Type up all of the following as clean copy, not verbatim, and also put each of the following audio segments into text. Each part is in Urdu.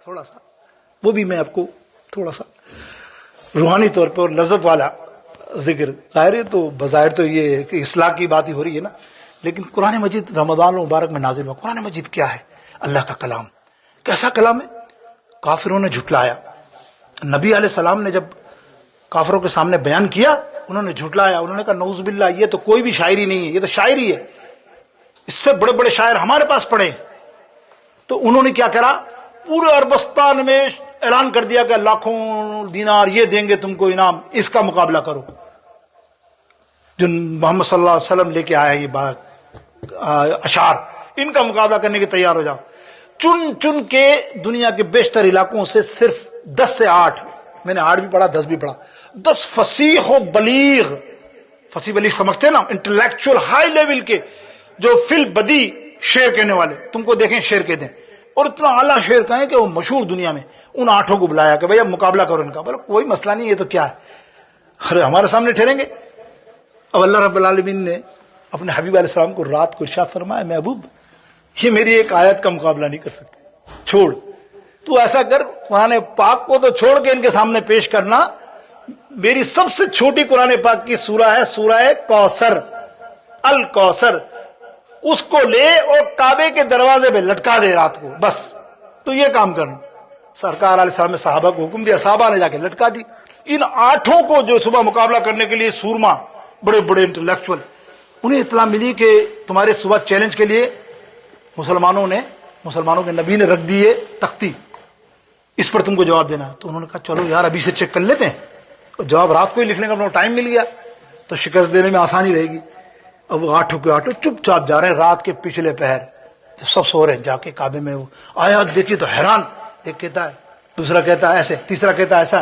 تھوڑا سا وہ بھی میں آپ کو تھوڑا سا روحانی طور پہ اور لذت والا ذکر، ظاہر ہے تو بظاہر تو یہ ہے کہ اصلاح کی بات ہی ہو رہی ہے نا، لیکن قرآن مجید رمضان المبارک میں نازل ہوا۔ قرآن مجید کیا ہے؟ اللہ کا کلام۔ کیسا کلام ہے؟ کافروں نے جھٹلایا، نبی علیہ السلام نے جب کافروں کے سامنے بیان کیا انہوں نے جھٹلایا، انہوں نے کہا نعوذ باللہ یہ تو کوئی بھی شاعری نہیں ہے، یہ تو شاعری ہے، اس سے بڑے بڑے شاعر ہمارے پاس پڑے۔ تو انہوں نے کیا کرا، پورے عربستان میں اعلان کر دیا کہ لاکھوں دینار یہ دیں گے تم کو انعام، اس کا مقابلہ کرو۔ جو محمد صلی اللہ علیہ وسلم لے کے آیا یہ بات اشعار، ان کا مقابلہ کرنے کے تیار ہو جاؤ۔ چن چن کے دنیا کے بیشتر علاقوں سے صرف 10 سے 8، میں نے 8 بھی پڑھا 10 بھی پڑھا، 10 فصیح و بلیغ، فصیح بلیغ سمجھتے ہیں نا، انٹلیکچوئل ہائی لیول کے، جو فی البدی شعر کہنے والے، تم کو دیکھیں شعر کہتے ہیں، اور اتنا اعلیٰ شعر کہیں کہ وہ مشہور دنیا میں، ان 8 کو بلایا کہ بھئی اب مقابلہ کرو ان کا۔ بولے کوئی مسئلہ نہیں، یہ تو کیا ہے، ارے ہمارے سامنے ٹھہریں گے۔ اب اللہ رب العالمین نے اپنے حبیب علیہ السلام کو رات کو ارشاد فرمایا، محبوب یہ میری ایک آیت کا مقابلہ نہیں کر سکتے، چھوڑ، تو ایسا کر قرآن پاک کو تو چھوڑ کے ان کے سامنے پیش کرنا، میری سب سے چھوٹی قرآن پاک کی سورہ ہے سورہ کوثر، الکوثر، اس کو لے اور کعبے کے دروازے پہ لٹکا دے رات کو، بس تو یہ کام کرنا۔ سرکار علیہ السلام نے صحابہ کو حکم دیا، صحابہ نے جا کے لٹکا دی۔ ان 8 کو جو صبح مقابلہ کرنے کے لیے سورما، بڑے بڑے انٹلیکچوئل، انہیں اطلاع ملی کہ تمہارے صبح چیلنج کے لیے مسلمانوں کے نبی نے رکھ دیے تختی، اس پر تم کو جواب دینا۔ تو انہوں نے کہا چلو یار ابھی سے چیک کر لیتے ہیں، اور جواب رات کو ہی لکھنے کا اپنا ٹائم مل گیا تو شکست دینے میں آسانی رہے گی۔ اب وہ 8 کے 8 چپ چاپ جا رہے ہیں رات کے پچھلے پہر، جب سب سو رہے ہیں، جا کے کعبے میں وہ آیات دیکھی تو حیران، ایک کہتا ہے، دوسرا کہتا ہے ایسے، تیسرا کہتا ہے ایسا۔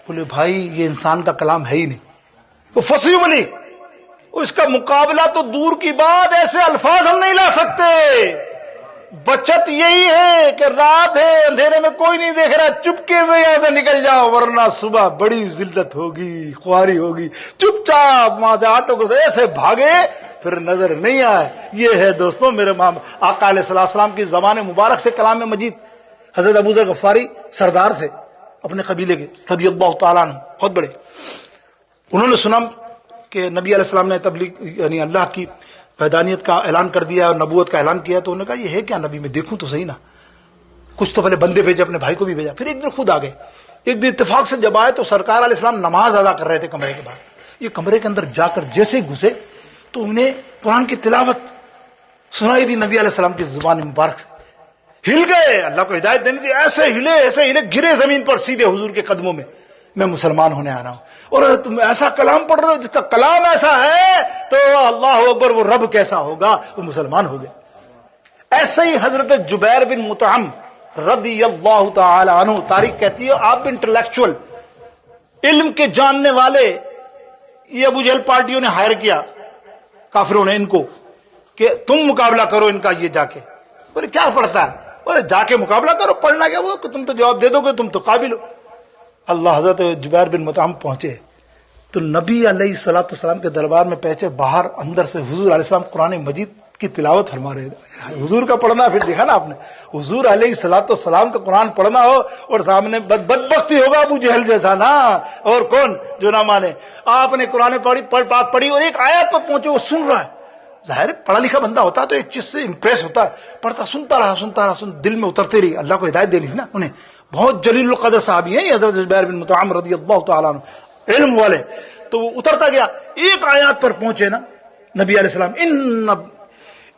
بولے بھائی یہ انسان کا کلام ہے ہی نہیں، وہ فصیح بلی، اس کا مقابلہ تو دور کی بات، ایسے الفاظ ہم نہیں لا سکتے۔ بچت یہی ہے کہ رات ہے، اندھیرے میں کوئی نہیں دیکھ رہا، چپکے سے یہاں سے نکل جاؤ، ورنہ صبح بڑی ذلت ہوگی، خواری ہوگی۔ چپ چاپ وہاں سے 8 کو سے ایسے بھاگے پھر نظر نہیں آئے۔ یہ ہے دوستوں میرے آقا علیہ السلام کی زبان مبارک سے کلام مجید۔ حضرت ابو ذر غفاری سردار تھے اپنے قبیلے کے، رضی اللہ تعالیٰ عنہ، بہت بڑے۔ انہوں نے سنا کہ نبی علیہ السلام نے تبلیغ یعنی اللہ کی وحدانیت کا اعلان کر دیا اور نبوت کا اعلان کیا، تو انہوں نے کہا یہ ہے کیا نبی، میں دیکھوں تو صحیح نا۔ کچھ تو پہلے بندے بھیجے، اپنے بھائی کو بھی بھیجا، پھر ایک دن خود آ گئے۔ ایک دن اتفاق سے جب آئے تو سرکار علیہ السلام نماز ادا کر رہے تھے کمرے کے باہر۔ یہ کمرے کے اندر جا کر جیسے ہی گھسے تو انہیں قرآن کی تلاوت سنائی دی نبی علیہ السلام کی زبان مبارک سے۔ ہل گئے، اللہ کو ہدایت دینی تھی، ایسے ہلے گرے زمین پر سیدھے حضور کے قدموں میں، میں مسلمان ہونے آ رہا ہوں۔ اور تم ایسا کلام پڑھ رہے ہو جس کا کلام ایسا ہے تو اللہ اکبر، وہ رب کیسا ہوگا، وہ مسلمان ہو گئے۔ ایسے ہی حضرت جبیر بن مطعم رضی اللہ تعالی عنہ، تاریخ کہتی ہے آپ انٹلیکچوئل، علم کے جاننے والے، یہ ابو جہل پارٹیوں نے ہائر کیا، کافروں نے ان کو، کہ تم مقابلہ کرو ان کا، یہ جا کے۔ بولے کیا پڑھتا ہے؟ بولے جا کے مقابلہ کرو، پڑھنا کیا وہ، کہ تم تو جواب دے دو گے، تم تو قابل ہو۔ اللہ حضرت جبیر بن مطعم پہنچے تو نبی علیہ السلام کے دربار میں پہنچے، باہر اندر سے حضور علیہ السلام قرآن مجید کی تلاوت فرما رہے تھے۔ حضور کا پڑھنا پھر دیکھا نا آپ نے، حضور علیہ السلام کا قرآن پڑھنا ہو اور سامنے بدبختی ہوگا ابو جہل جیسا نا، اور کون جو نہ مانے۔ آپ نے قرآن پاک پڑھی اور ایک آیت پر پہنچے، وہ سن رہا ہے، ظاہر پڑھا لکھا بندہ ہوتا ہے تو ایک چیز سے امپریس ہوتا ہے، پڑھتا سنتا رہا، دل میں اترتے رہی، اللہ کو ہدایت دینی تھی نا انہیں۔ بہت جلیل القدر صحابی ہیں یہ حضرت جبیر بن مطعم رضی اللہ تعالیٰ عنہ، علم والے۔ تو وہ اترتا گیا، ایک آیات پر پہنچے نا نبی علیہ السلام،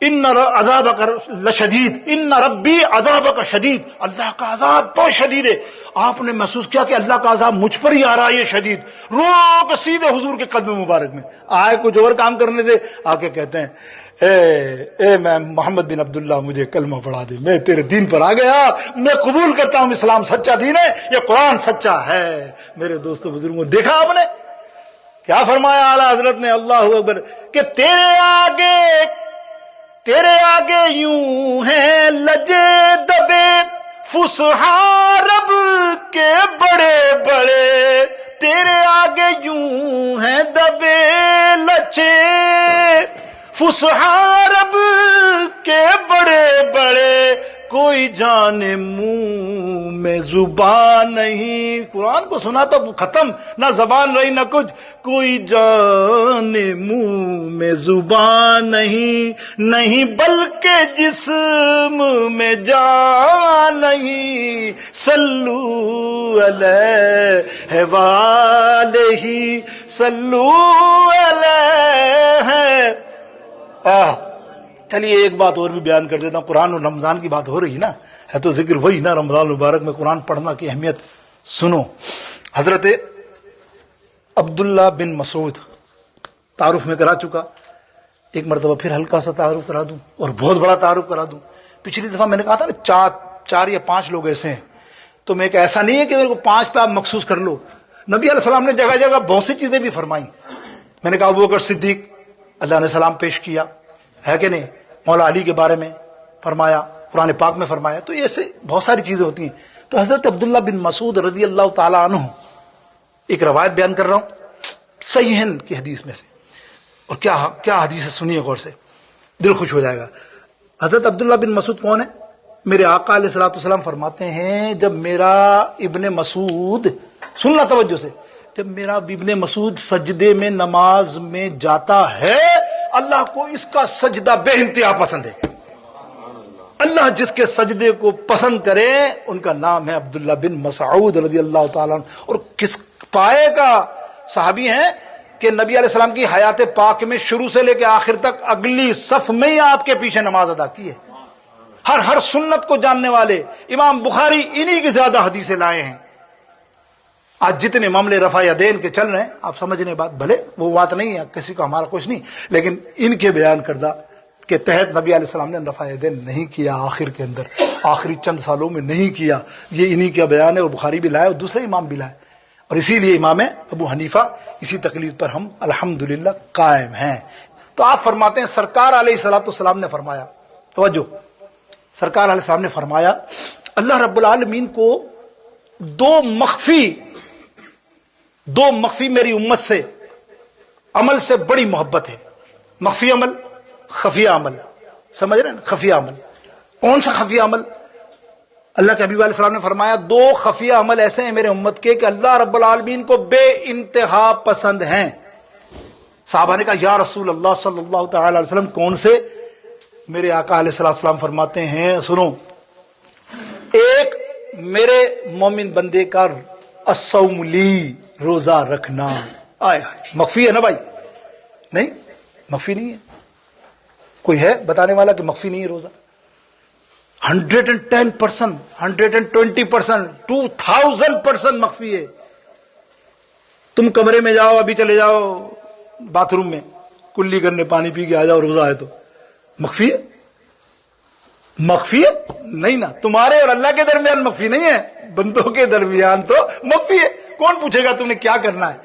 ان عذابک لشدید، ان ربی عذابک شدید، اللہ کا عذاب بہت شدید ہے۔ آپ نے محسوس کیا کہ اللہ کا عذاب مجھ پر ہی آ رہا ہے یہ شدید، رو کے سیدھے حضور کے قدم مبارک میں آئے، کچھ اور کام کرنے دے، آ کے کہتے ہیں اے میں محمد بن عبداللہ، مجھے کلمہ پڑھا دے، میں تیرے دین پر آ گیا، میں قبول کرتا ہوں اسلام سچا دین ہے، یہ قرآن سچا ہے۔ میرے دوستو بزرگوں، دیکھا آپ نے کیا فرمایا اعلیٰ حضرت نے، اللہ اکبر، کہ تیرے آگے یوں ہیں لجے دبے فصحا رب کے بڑے بڑے، تیرے آگے یوں ہیں دبے لچے فصحا رب کے بڑے بڑے، کوئی جانے منہ میں زبان نہیں. قرآن کو سنا تو ختم، نہ زبان رہی نہ کچھ. کوئی جانے منہ میں زبان نہیں بلکہ جسم میں جان نہیں. صلو علیہ والہ صلو علیہ. چلیے ایک بات اور بھی بیان کر دیتا ہوں. قرآن اور رمضان کی بات ہو رہی نا، ہے تو ذکر وہی نا رمضان مبارک میں قرآن پڑھنا کی اہمیت. سنو، حضرت عبداللہ بن مسعود تعارف میں کرا چکا، ایک مرتبہ پھر ہلکا سا تعارف کرا دوں اور بہت بڑا تعارف کرا دوں. پچھلی دفعہ میں نے کہا تھا نا چار یا پانچ لوگ ایسے ہیں، تو میں ایک ایسا نہیں ہے کہ میرے کو پانچ پہ آپ مخصوص کر لو. نبی علیہ السلام نے جگہ جگہ بہت سی چیزیں بھی فرمائی. میں نے کہا ابوبکر صدیق اللہ نے سلام پیش کیا ہے کہ نہیں، مولا علی کے بارے میں فرمایا، قرآن پاک میں فرمایا. تو ایسے بہت ساری چیزیں ہوتی ہیں. تو حضرت عبداللہ بن مسعود رضی اللہ تعالیٰ عنہ، ایک روایت بیان کر رہا ہوں صحیح کی حدیث میں سے، اور کیا حدیث ہے سنیے غور سے، دل خوش ہو جائے گا. حضرت عبداللہ بن مسعود کون ہے؟ میرے آقا علیہ الصلوۃ والسلام فرماتے ہیں جب میرا ابن مسعود، سننا توجہ سے، جب میرا ابن مسعود سجدے میں نماز میں جاتا ہے اللہ کو اس کا سجدہ بے انتہا پسند ہے. اللہ جس کے سجدے کو پسند کرے ان کا نام ہے عبداللہ بن مسعود رضی اللہ تعالیٰ عنہ. اور کس پائے کا صحابی ہیں کہ نبی علیہ السلام کی حیات پاک میں شروع سے لے کے آخر تک اگلی صف میں ہی آپ کے پیچھے نماز ادا کی ہے. ہر سنت کو جاننے والے امام بخاری انہی کی زیادہ حدیثیں لائے ہیں. آج جتنے معاملے رفع یدین کے چل رہے ہیں آپ سمجھنے بات، بھلے وہ بات نہیں ہے کسی کا ہمارا کچھ نہیں، لیکن ان کے بیان کردہ کے تحت نبی علیہ السلام نے رفع یدین نہیں کیا، آخر کے اندر آخری چند سالوں میں نہیں کیا. یہ انہی کا بیان ہے، اور بخاری بھی لائے اور دوسرے امام بھی لائے. اور اسی لیے امام ابو حنیفہ اسی تقلید پر ہم الحمدللہ قائم ہیں. تو آپ فرماتے ہیں سرکار علیہ الصلوۃ والسلام نے فرمایا، توجہ، سرکار علیہ السلام نے فرمایا اللہ رب العالمین کو دو مخفی میری امت سے عمل سے بڑی محبت ہے. مخفی عمل، خفیہ عمل. سمجھ رہے ہیں نا؟ خفیہ عمل. کون سا خفیہ عمل؟ اللہ کے حبیب علیہ السلام نے فرمایا دو خفیہ عمل ایسے ہیں میرے امت کے کہ اللہ رب العالمین کو بے انتہا پسند ہیں. صحابہ نے کہا یا رسول اللہ صلی اللہ تعالی علیہ وسلم کون سے؟ میرے آقا علیہ السلام فرماتے ہیں سنو، ایک میرے مومن بندے کا الصوم لی، روزہ رکھنا. آئے مخفی ہے نا بھائی؟ نہیں مخفی نہیں ہے. کوئی ہے بتانے والا کہ مخفی نہیں ہے روزہ؟ 110%، 120%، 2000% مخفی ہے. تم کمرے میں جاؤ، ابھی چلے جاؤ باتھ روم میں کلی کرنے، پانی پی کے آ جاؤ، روزہ ہے تو مخفی ہے؟ مخفی ہے نہیں نا. تمہارے اور اللہ کے درمیان مخفی نہیں ہے، بندوں کے درمیان تو مخفی ہے. کون پوچھے گا تم نے کیا کرنا ہے؟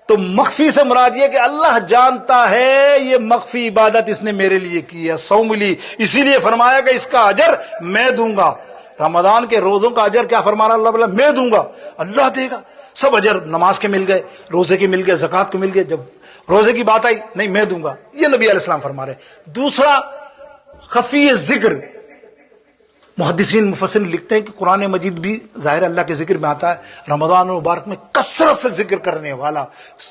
تو مخفی سے مراد یہ کہ اللہ جانتا ہے یہ مخفی عبادت اس نے میرے لیے کی ہے، صوم لی، اسی لیے فرمایا کہ اس کا اجر میں دوں گا. رمضان کے روزوں کا اجر کیا فرمانا اللہ بلا؟ میں دوں گا، اللہ دے گا. سب اجر نماز کے مل گئے، روزے کے مل گئے، زکوٰۃ کے مل گئے. جب روزے کی بات آئی نہیں میں دوں گا، یہ نبی علیہ السلام فرما رہے. دوسرا خفی ذکر، محدثین مفسرین لکھتے ہیں کہ قرآن مجید بھی ظاہر اللہ کے ذکر میں آتا ہے. رمضان مبارک میں کثرت سے ذکر کرنے والا،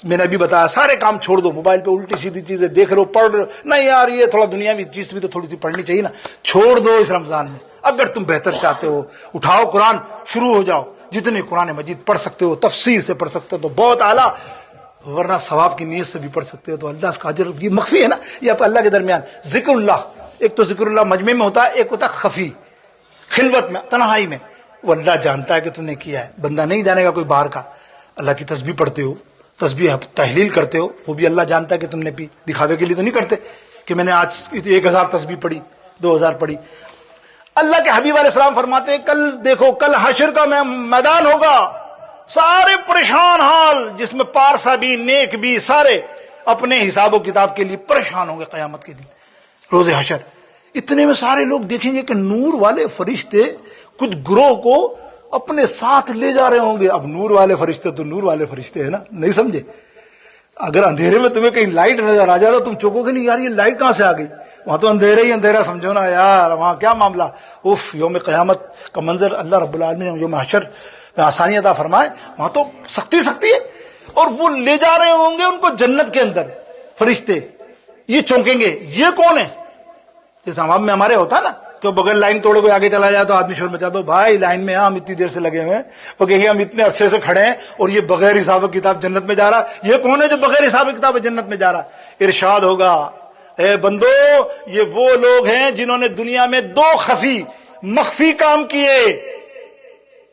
میں نے ابھی بتایا سارے کام چھوڑ دو، موبائل پہ الٹی سیدھی چیزیں دیکھ رہے ہو، پڑھ رہے ہو، نہیں یار یہ تھوڑا دنیاوی چیز بھی تو تھوڑی سی پڑھنی چاہیے نا، چھوڑ دو اس رمضان میں. اگر تم بہتر چاہتے ہو اٹھاؤ قرآن، شروع ہو جاؤ، جتنے قرآن مجید پڑھ سکتے ہو، تفسیر سے پڑھ سکتے ہو تو بہت اعلیٰ، ورنہ ثواب کی نیت سے بھی پڑھ سکتے ہو تو اللہ اس کا اجر. یہ مخفی ہے نا، یہ آپ اللہ کے درمیان. ذکر اللہ، ایک تو ذکر اللہ مجمع میں ہوتا ہے، ایک ہوتا ہے خفی، خلوت میں، تنہائی میں. وہ اللہ جانتا ہے کہ تم نے کیا ہے، بندہ نہیں جانے گا کوئی باہر کا. اللہ کی تسبیح پڑھتے ہو، تسبیح تحلیل کرتے ہو، وہ بھی اللہ جانتا ہے کہ تم نے پی. دکھاوے کے لیے تو نہیں کرتے کہ میں نے آج 1000 تسبیح پڑھی، 2000 پڑھی. اللہ کے حبیب علیہ السلام فرماتے ہیں کل دیکھو، کل حشر کا میدان ہوگا، سارے پریشان حال، جس میں پارسا بھی نیک بھی سارے اپنے حساب و کتاب کے لیے پریشان ہوں گے قیامت کے دن، روز حشر. اتنے میں سارے لوگ دیکھیں گے کہ نور والے فرشتے کچھ گروہ کو اپنے ساتھ لے جا رہے ہوں گے. اب نور والے فرشتے تو نور والے فرشتے ہیں نا، نہیں سمجھے؟ اگر اندھیرے میں تمہیں کہیں لائٹ نظر آ جائے تو تم چوکو گے نہیں یار یہ لائٹ کہاں سے آ گئی. وہاں تو اندھیرا ہی اندھیرا سمجھو نا یار، وہاں کیا معاملہ. اف، یوم قیامت کا منظر اللہ رب العالمین یوم حشر میں آسانی عطا فرمائے، وہاں تو سختی سختی ہے. اور وہ لے جا رہے ہوں گے ان کو جنت کے اندر، فرشتے یہ چونکیں گے یہ کون ہے. جیسے عوام میں ہمارے ہوتا ہے نا کہ بغیر لائن توڑے کوئی آگے چلا جائے تو آدمی شور مچا دو، بھائی لائن میں ہم اتنی دیر سے لگے ہوئے ہیں. وہ کہیں گے ہم اتنے عرصے سے کھڑے ہیں اور یہ بغیر حساب و کتاب جنت میں جا رہا. یہ کون ہے جو بغیر حساب و کتاب جنت میں جا رہا؟ ارشاد ہوگا اے بندو یہ وہ لوگ ہیں جنہوں نے دنیا میں دو مخفی کام کیے.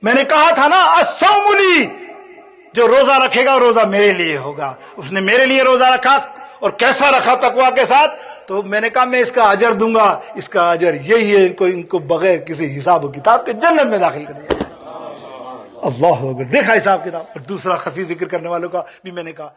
میں نے کہا تھا نا الصوم لی، جو روزہ رکھے گا روزہ میرے لیے ہوگا. اس نے میرے لیے روزہ رکھا اور کیسا رکھا؟ تقویٰ کے ساتھ. تو میں نے کہا میں اس کا اجر دوں گا. اس کا اجر یہی ہے ان کو بغیر کسی حساب و کتاب کے جنت میں داخل کر دیا. اللہ اکبر. دیکھا حساب کتاب. اور دوسرا خفی ذکر کرنے والوں کا بھی میں نے کہا